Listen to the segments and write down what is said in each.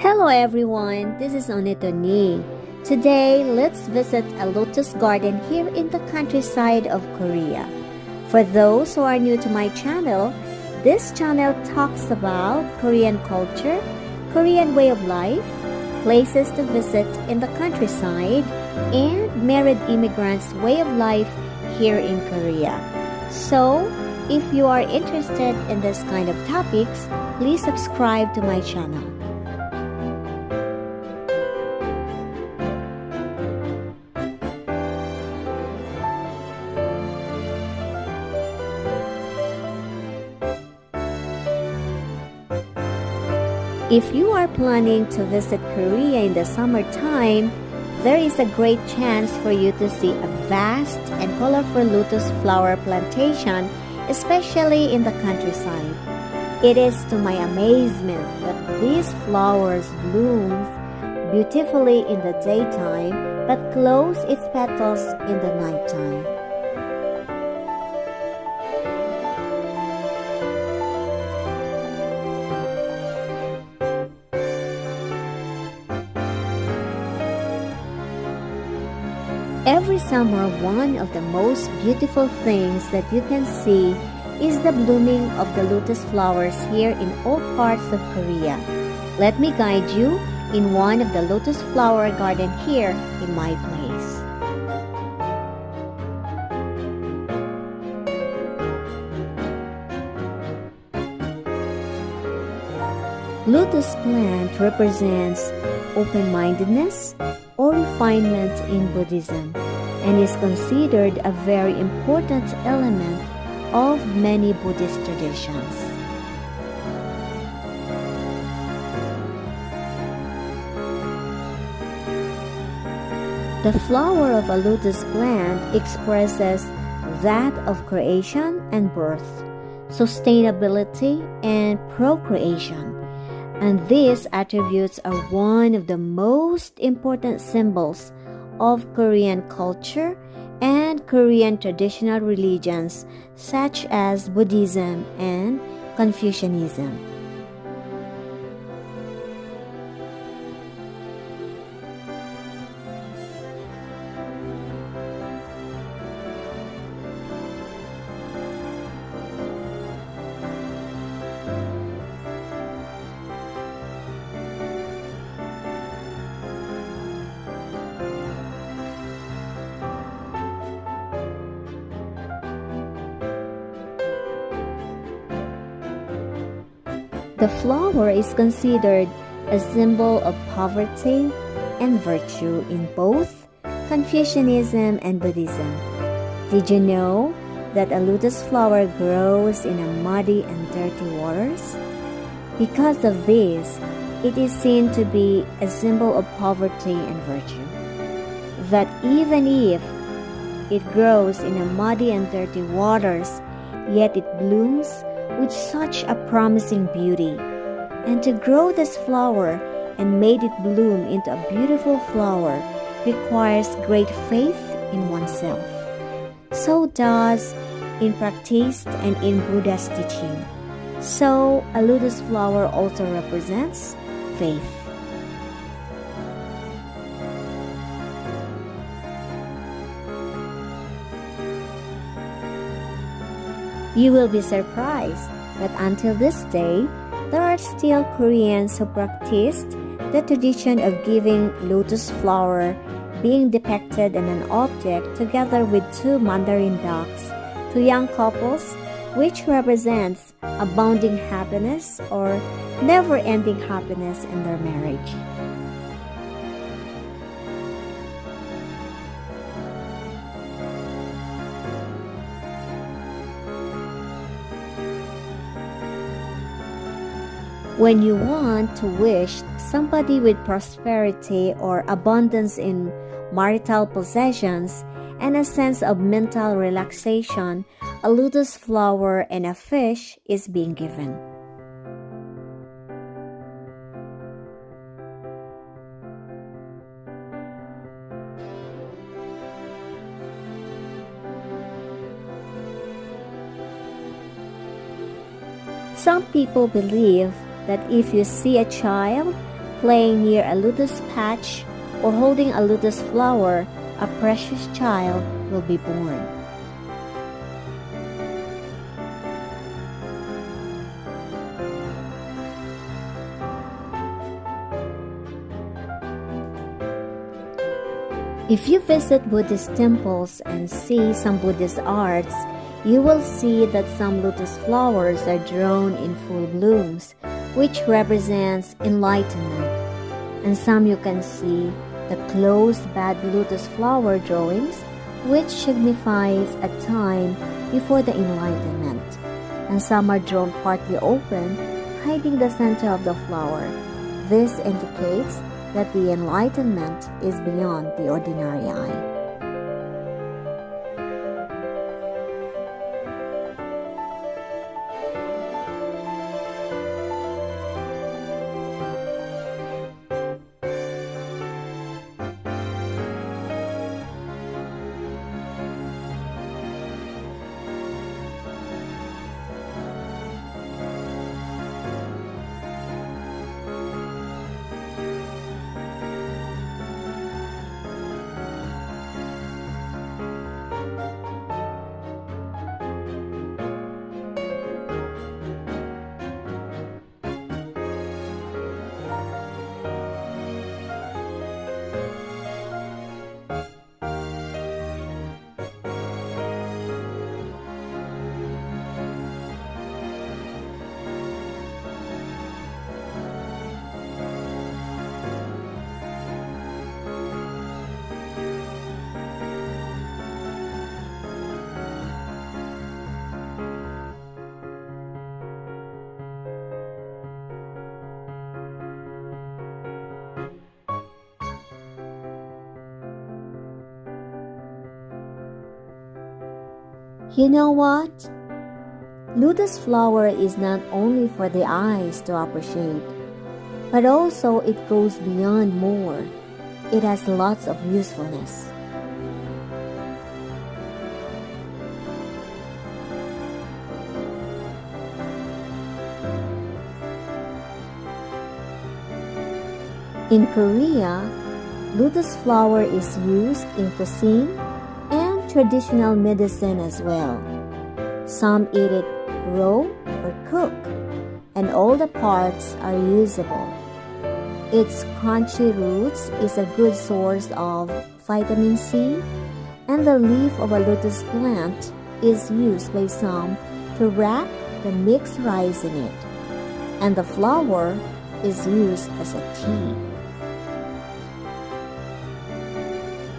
Hello everyone, this is ONNIE. Today, let's visit a lotus garden here in the countryside of Korea. For those who are new to my channel, this channel talks about Korean culture, Korean way of life, places to visit in the countryside, and married immigrants' way of life here in Korea. So, if you are interested in this kind of topics, please subscribe to my channel. If you are planning to visit Korea in the summertime, there is a great chance for you to see a vast and colorful lotus flower plantation, especially in the countryside. It is to my amazement that these flowers bloom beautifully in the daytime but close its petals in the nighttime. Every summer, one of the most beautiful things that you can see is the blooming of the lotus flowers here in all parts of Korea. Let me guide you in one of the lotus flower garden here in my place. Lotus plant represents open-mindedness or refinement in Buddhism and is considered a very important element of many Buddhist traditions. The flower of a lotus plant expresses that of creation and birth, sustainability and procreation. And these attributes are one of the most important symbols of Korean culture and Korean traditional religions such as Buddhism and Confucianism. The flower is considered a symbol of poverty and virtue in both Confucianism and Buddhism. Did you know that a lotus flower grows in a muddy and dirty waters? Because of this, it is seen to be a symbol of poverty and virtue. That even if it grows in a muddy and dirty waters, yet it blooms with such a promising beauty. And to grow this flower and made it bloom into a beautiful flower requires great faith in oneself. So does in practice and in Buddha's teaching. So a lotus flower also represents faith. You will be surprised that until this day, there are still Koreans who practiced the tradition of giving lotus flower being depicted in an object together with two mandarin ducks to young couples, which represents abounding happiness or never-ending happiness in their marriage. When you want to wish somebody with prosperity or abundance in marital possessions and a sense of mental relaxation, a lotus flower and a fish is being given. Some people believe that if you see a child playing near a lotus patch, or holding a lotus flower, a precious child will be born. If you visit Buddhist temples and see some Buddhist arts, you will see that some lotus flowers are drawn in full blooms, which represents enlightenment, and some you can see the closed bud lotus flower drawings, which signifies a time before the enlightenment, and some are drawn partly open, hiding the center of the flower. This indicates that the enlightenment is beyond the ordinary eye. You know what? Lotus flower is not only for the eyes to appreciate, but also it goes beyond more. It has lots of usefulness. In Korea, lotus flower is used in cuisine and traditional medicine as well. Some eat it raw or cooked, and all the parts are usable. Its crunchy roots is a good source of vitamin C, and the leaf of a lotus plant is used by some to wrap the mixed rice in it, and the flower is used as a tea.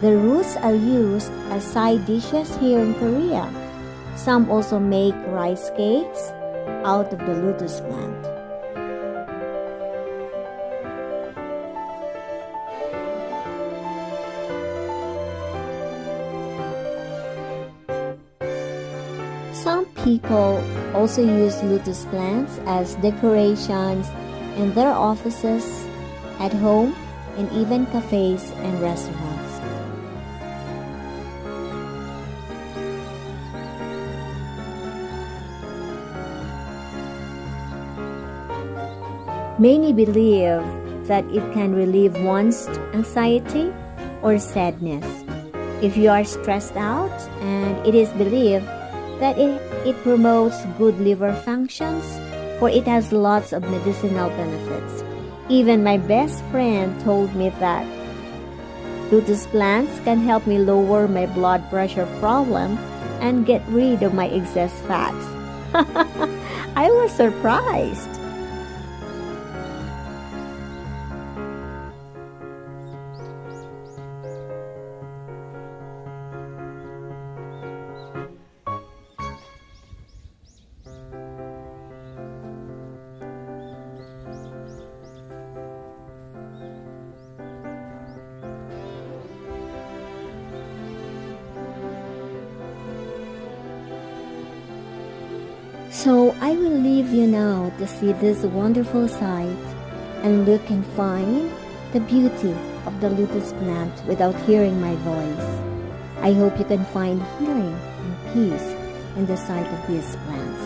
The roots are used as side dishes here in Korea. Some also make rice cakes out of the lotus plant. Some people also use lotus plants as decorations in their offices, at home, and even cafes and restaurants. Many believe that it can relieve one's anxiety or sadness. If you are stressed out, and it is believed that it promotes good liver functions, for it has lots of medicinal benefits. Even my best friend told me that lotus plants can help me lower my blood pressure problem and get rid of my excess fats. I was surprised. So I will leave you now to see this wonderful sight and look and find the beauty of the lotus plant without hearing my voice. I hope you can find healing and peace in the sight of these plants.